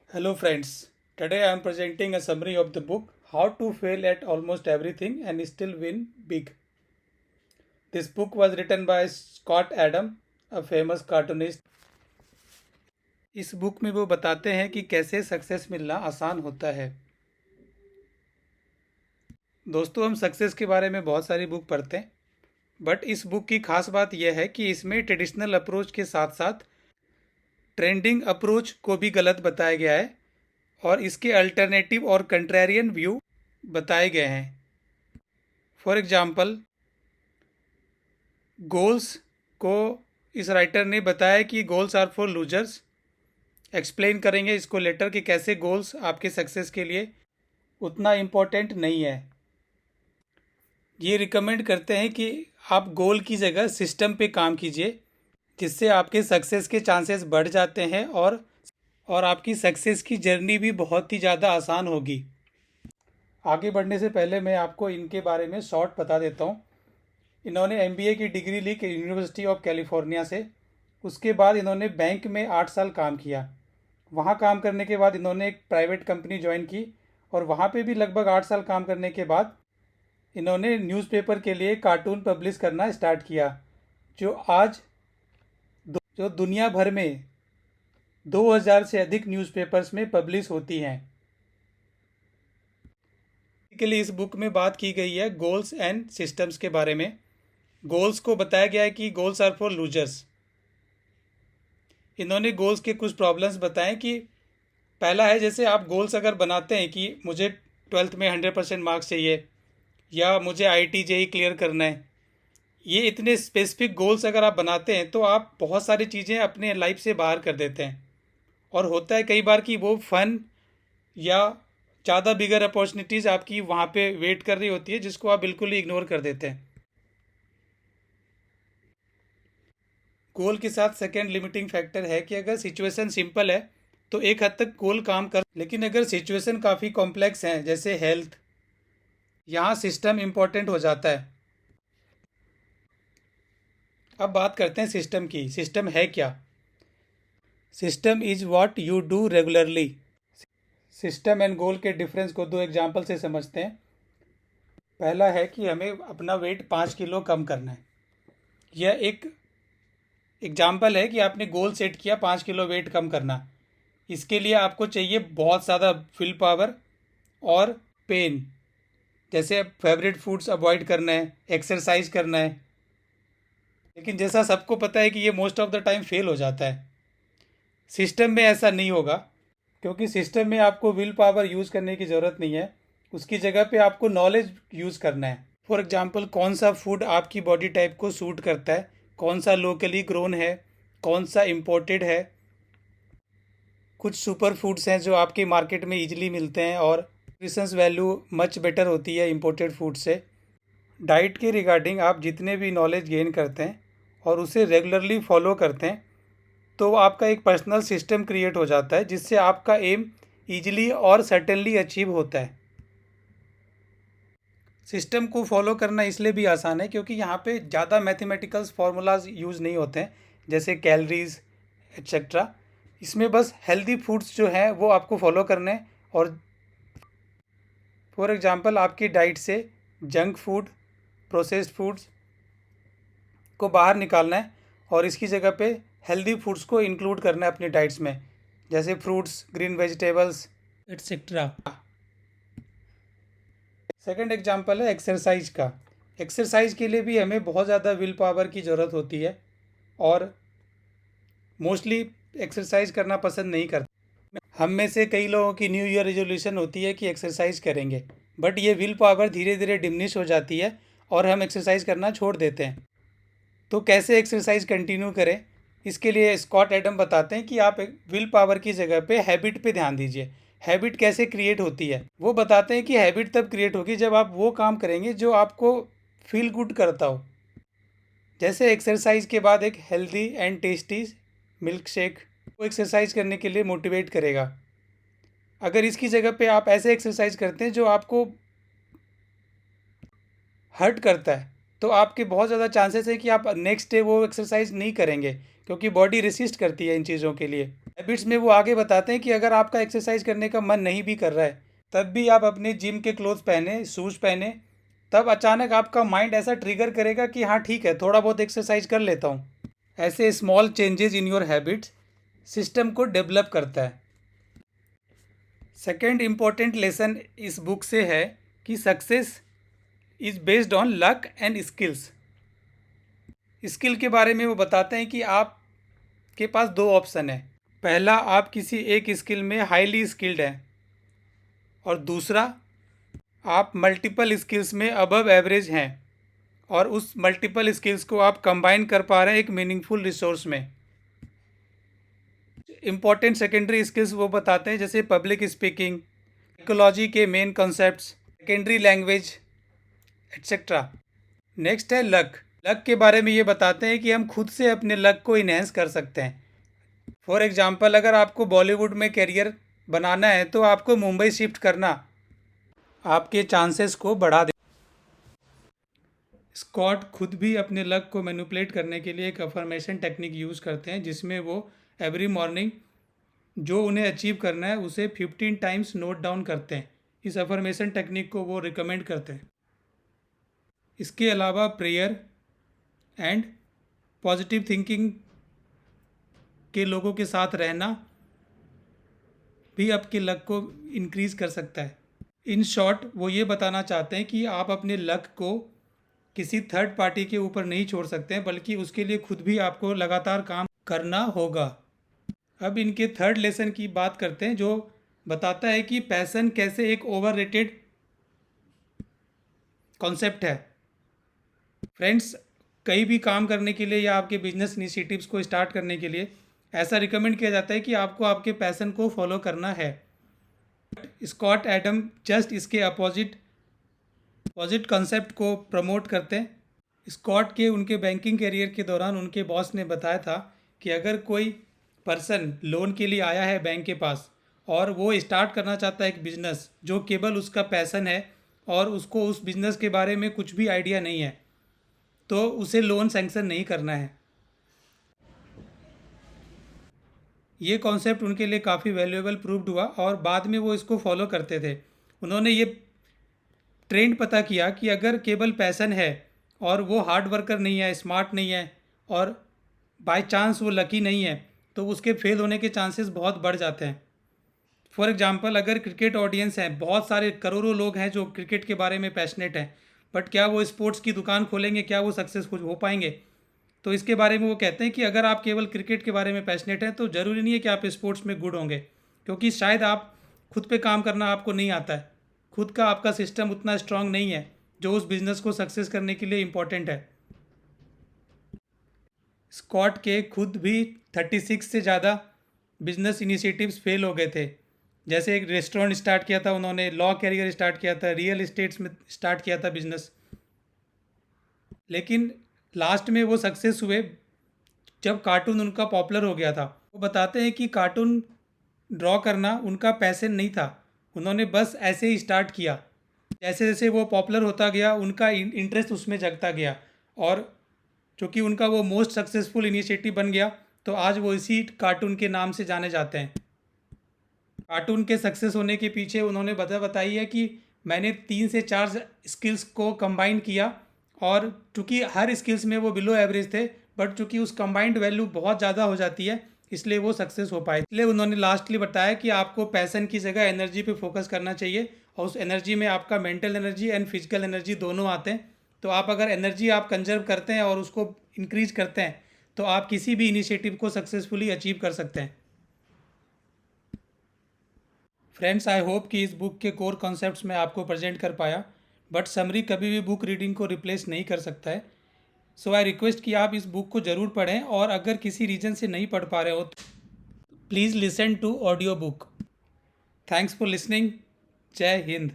Hello friends, today I am presenting a summary of the book How to Fail at Almost Everything and Still Win Big. This book was written by Scott Adam, a famous cartoonist. इस book में वो बताते हैं कि कैसे success मिलना आसान होता है। दोस्तों, हम सक्सेस के बारे में बहुत सारी बुक पढ़ते हैं, बट इस बुक की खास बात यह है कि इसमें ट्रेडिशनल अप्रोच के साथ साथ ट्रेंडिंग अप्रोच को भी गलत बताया गया है और इसके अल्टरनेटिव और कंट्रेरियन व्यू बताए गए हैं। फॉर एग्जाम्पल, गोल्स को इस राइटर ने बताया कि goals are for losers. Explain करेंगे इसको लेटर कि कैसे गोल्स आपके सक्सेस के लिए उतना इम्पोर्टेंट नहीं है। ये रिकमेंड करते हैं कि आप गोल की जगह सिस्टम पे काम कीजिए, जिससे आपके सक्सेस के चांसेस बढ़ जाते हैं और आपकी सक्सेस की जर्नी भी बहुत ही ज़्यादा आसान होगी। आगे बढ़ने से पहले मैं आपको इनके बारे में शॉर्ट बता देता हूँ। इन्होंने एमबीए की डिग्री ली कि यूनिवर्सिटी ऑफ कैलिफोर्निया से। उसके बाद इन्होंने बैंक में 8 साल काम किया। वहाँ काम करने के बाद इन्होंने एक प्राइवेट कंपनी ज्वाइन की और वहाँ पे भी लगभग 8 साल काम करने के बाद इन्होंने न्यूज़पेपर के लिए कार्टून पब्लिश करना स्टार्ट किया, जो आज जो दुनिया भर में 2000 से अधिक न्यूज़पेपर्स में पब्लिश होती हैं। के लिए इस बुक में बात की गई है गोल्स एंड सिस्टम्स के बारे में। गोल्स को बताया गया है कि गोल्स आर फॉर लूजर्स। इन्होंने गोल्स के कुछ प्रॉब्लम्स बताए कि पहला है, जैसे आप गोल्स अगर बनाते हैं कि मुझे 12th में 100% मार्क्स चाहिए या मुझे आईआईटी जेईई क्लियर करना है, ये इतने स्पेसिफिक गोल्स अगर आप बनाते हैं तो आप बहुत सारी चीज़ें अपने लाइफ से बाहर कर देते हैं। और होता है कई बार कि वो फन या ज़्यादा बिगर अपॉर्चुनिटीज़ आपकी वहाँ पे वेट कर रही होती है, जिसको आप बिल्कुल ही इग्नोर कर देते हैं। गोल के साथ सेकेंड लिमिटिंग फैक्टर है कि अगर सिचुएशन सिंपल है तो एक हद तक गोल काम कर, लेकिन अगर सिचुएशन काफ़ी कॉम्प्लेक्स है जैसे हेल्थ, यहाँ सिस्टम इम्पोर्टेंट हो जाता है। अब बात करते हैं सिस्टम की। सिस्टम है क्या? System is what you do regularly. System and goal के डिफरेंस को दो एग्जाम्पल से समझते हैं। पहला है कि हमें अपना वेट 5 किलो कम करना है। यह एक एग्जाम्पल है कि आपने गोल सेट किया 5 किलो वेट कम करना। इसके लिए आपको चाहिए बहुत ज़्यादा विल पावर और पेन, जैसे फेवरेट फूड्स अवॉइड करना है, एक्सरसाइज करना है। लेकिन जैसा सबको पता है कि ये most of the time fail हो जाता है। सिस्टम में ऐसा नहीं होगा, क्योंकि सिस्टम में आपको विल पावर यूज़ करने की ज़रूरत नहीं है। उसकी जगह पे आपको नॉलेज यूज़ करना है। फॉर एग्जांपल, कौन सा फूड आपकी बॉडी टाइप को सूट करता है, कौन सा लोकली ग्रोन है, कौन सा इम्पोर्टेड है। कुछ सुपर फूड्स हैं जो आपके मार्केट में ईजिली मिलते हैं और न्यूट्रिशंस वैल्यू मच बेटर होती है इम्पोर्टेड फूड से। डाइट के रिगार्डिंग आप जितने भी नॉलेज गेन करते हैं और उसे रेगुलरली फॉलो करते हैं, तो आपका एक पर्सनल सिस्टम क्रिएट हो जाता है, जिससे आपका एम ईजिली और सर्टेनली अचीव होता है। सिस्टम को फॉलो करना इसलिए भी आसान है क्योंकि यहाँ पे ज़्यादा मैथमेटिकल्स फार्मूलाज यूज़ नहीं होते हैं, जैसे कैलोरीज एक्सेट्रा। इसमें बस हेल्दी फूड्स जो हैं वो आपको फॉलो करने हैं। और फॉर एग्जांपल, आपकी डाइट से जंक फूड, प्रोसेस्ड फूड्स को बाहर निकालना है और इसकी जगह पे हेल्दी फूड्स को इंक्लूड करना है अपनी डाइट्स में, जैसे fruits, green vegetables etcetera. Second example है एक्सरसाइज का। एक्सरसाइज के लिए भी हमें बहुत ज़्यादा विल पावर की ज़रूरत होती है और मोस्टली एक्सरसाइज करना पसंद नहीं करते। हम में से कई लोगों की न्यू ईयर रेजोल्यूशन होती है कि एक्सरसाइज करेंगे, बट ये विल पावर धीरे धीरे डिमिनिश हो जाती है और हम एक्सरसाइज करना छोड़ देते हैं। तो कैसे एक्सरसाइज कंटिन्यू करें, इसके लिए स्कॉट एडम बताते हैं कि आप विल पावर की जगह पे हैबिट पे ध्यान दीजिए। हैबिट कैसे क्रिएट होती है, वो बताते हैं कि हैबिट तब क्रिएट होगी जब आप वो काम करेंगे जो आपको फील गुड करता हो। जैसे एक्सरसाइज के बाद एक healthy and tasty milk shake वो एक्सरसाइज करने के लिए मोटिवेट करेगा। अगर इसकी जगह पे आप ऐसे एक्सरसाइज करते हैं जो आपको हर्ट करता है, तो आपके बहुत ज़्यादा चांसेस है कि आप नेक्स्ट डे वो एक्सरसाइज नहीं करेंगे, क्योंकि बॉडी रेसिस्ट करती है इन चीज़ों के लिए। हैबिट्स में वो आगे बताते हैं कि अगर आपका एक्सरसाइज करने का मन नहीं भी कर रहा है, तब भी आप अपने जिम के क्लोथ्स पहने, शूज़ पहने, तब अचानक आपका माइंड ऐसा ट्रिगर करेगा कि हाँ ठीक है, थोड़ा बहुत एक्सरसाइज कर लेता हूँ। ऐसे small changes in your habits system को डेवलप करता है। सेकेंड इम्पॉर्टेंट लेसन इस बुक से है कि success is based on luck and skills. Skill के बारे में वो बताते हैं कि आपके पास दो ऑप्शन है। पहला, आप किसी एक स्किल में हाईली स्किल्ड हैं, और दूसरा, आप मल्टीपल स्किल्स में अबव एवरेज हैं और उस मल्टीपल स्किल्स को आप कंबाइन कर पा रहे हैं एक मीनिंगफुल रिसोर्स में। इम्पॉर्टेंट सेकेंडरी स्किल्स वो बताते हैं, जैसे पब्लिक स्पीकिंग, साइकोलॉजी के main concepts, secondary language etcetera. Next है लक। लक के बारे में ये बताते हैं कि हम खुद से अपने लक को इन्हेंस कर सकते हैं। फॉर एग्जाम्पल, अगर आपको बॉलीवुड में करियर बनाना है तो आपको मुंबई शिफ्ट करना आपके चांसेस को बढ़ा दे। स्कॉट खुद भी अपने लक को मैनिपुलेट करने के लिए एक अफर्मेशन टेक्निक यूज़ करते हैं, जिसमें वो एवरी मॉर्निंग जो उन्हें अचीव करना है उसे 15 टाइम्स नोट डाउन करते हैं। इस अफर्मेशन टेक्निक को वो रिकमेंड करते हैं। इसके अलावा प्रेयर एंड पॉजिटिव थिंकिंग के लोगों के साथ रहना भी आपके लक को इंक्रीज कर सकता है। इन शॉर्ट वो ये बताना चाहते हैं कि आप अपने लक को किसी थर्ड पार्टी के ऊपर नहीं छोड़ सकते हैं, बल्कि उसके लिए खुद भी आपको लगातार काम करना होगा। अब इनके थर्ड लेसन की बात करते हैं, जो बताता है कि पैशन कैसे एक ओवररेटेड कॉन्सेप्ट है। फ्रेंड्स, कहीं भी काम करने के लिए या आपके बिजनेस इनिशिएटिव्स को स्टार्ट करने के लिए ऐसा रिकमेंड किया जाता है कि आपको आपके पैशन को फॉलो करना है। स्कॉट एडम जस्ट इसके अपोजिट कॉन्सेप्ट को प्रमोट करते हैं। स्कॉट के उनके बैंकिंग करियर के दौरान उनके बॉस ने बताया था कि अगर कोई पर्सन लोन के लिए आया है बैंक के पास और वो स्टार्ट करना चाहता है एक बिज़नेस जो केवल उसका पैशन है और उसको उस बिज़नेस के बारे में कुछ भी आइडिया नहीं है, तो उसे लोन सैंक्शन नहीं करना है। ये कॉन्सेप्ट उनके लिए काफ़ी वैल्यूएबल प्रूव्ड हुआ और बाद में वो इसको फॉलो करते थे। उन्होंने ये ट्रेंड पता किया कि अगर केवल पैशन है और वो हार्ड वर्कर नहीं है, स्मार्ट नहीं है और बाय चांस वो लकी नहीं है, तो उसके फेल होने के चांसेस बहुत बढ़ जाते हैं। फॉर एग्जांपल, अगर क्रिकेट ऑडियंस है, बहुत सारे करोड़ों लोग हैं जो क्रिकेट के बारे में पैशनेट हैं, बट क्या वो स्पोर्ट्स की दुकान खोलेंगे, क्या वो सक्सेसफुल हो पाएंगे? तो इसके बारे में वो कहते हैं कि अगर आप केवल क्रिकेट के बारे में पैशनेट हैं तो ज़रूरी नहीं है कि आप स्पोर्ट्स में गुड होंगे, क्योंकि शायद आप खुद पे काम करना आपको नहीं आता है, खुद का आपका सिस्टम उतना स्ट्रांग नहीं है जो उस बिज़नेस को सक्सेस करने के लिए इम्पोर्टेंट है। स्कॉट के खुद भी 36 से ज़्यादा बिजनेस इनिशिएटिव्स फेल हो गए थे। जैसे एक रेस्टोरेंट स्टार्ट किया था उन्होंने, लॉ कैरियर स्टार्ट किया था, रियल इस्टेट्स में स्टार्ट किया था बिजनेस, लेकिन लास्ट में वो सक्सेस हुए जब कार्टून उनका पॉपुलर हो गया था। वो बताते हैं कि कार्टून ड्रॉ करना उनका पैशन नहीं था, उन्होंने बस ऐसे ही स्टार्ट किया। जैसे जैसे वो पॉपुलर होता गया उनका इंटरेस्ट उसमें जगता गया, और चूँकि उनका वो मोस्ट सक्सेसफुल इनिशिएटिव बन गया तो आज वो इसी कार्टून के नाम से जाने जाते हैं। कार्टून के सक्सेस होने के पीछे उन्होंने बताई है कि मैंने 3 से 4 स्किल्स को कंबाइन किया, और चूँकि हर स्किल्स में वो बिलो एवरेज थे, बट चूँकि उस कंबाइंड वैल्यू बहुत ज़्यादा हो जाती है इसलिए वो सक्सेस हो पाए। इसलिए उन्होंने लास्टली बताया कि आपको पैशन की जगह एनर्जी पे फोकस करना चाहिए, और उस एनर्जी में आपका mental energy and physical energy दोनों आते हैं। तो आप अगर एनर्जी आप कंजर्व करते हैं और उसको इंक्रीज करते हैं तो आप किसी भी इनिशिएटिव को सक्सेसफुली अचीव कर सकते हैं। फ्रेंड्स, आई होप कि इस बुक के कोर कॉन्सेप्ट्स मैं आपको प्रेजेंट कर पाया, बट समरी कभी भी बुक रीडिंग को रिप्लेस नहीं कर सकता है। सो आई रिक्वेस्ट कि आप इस बुक को ज़रूर पढ़ें, और अगर किसी रीज़न से नहीं पढ़ पा रहे हो तो please listen to audio book. Thanks for listening. जय हिंद।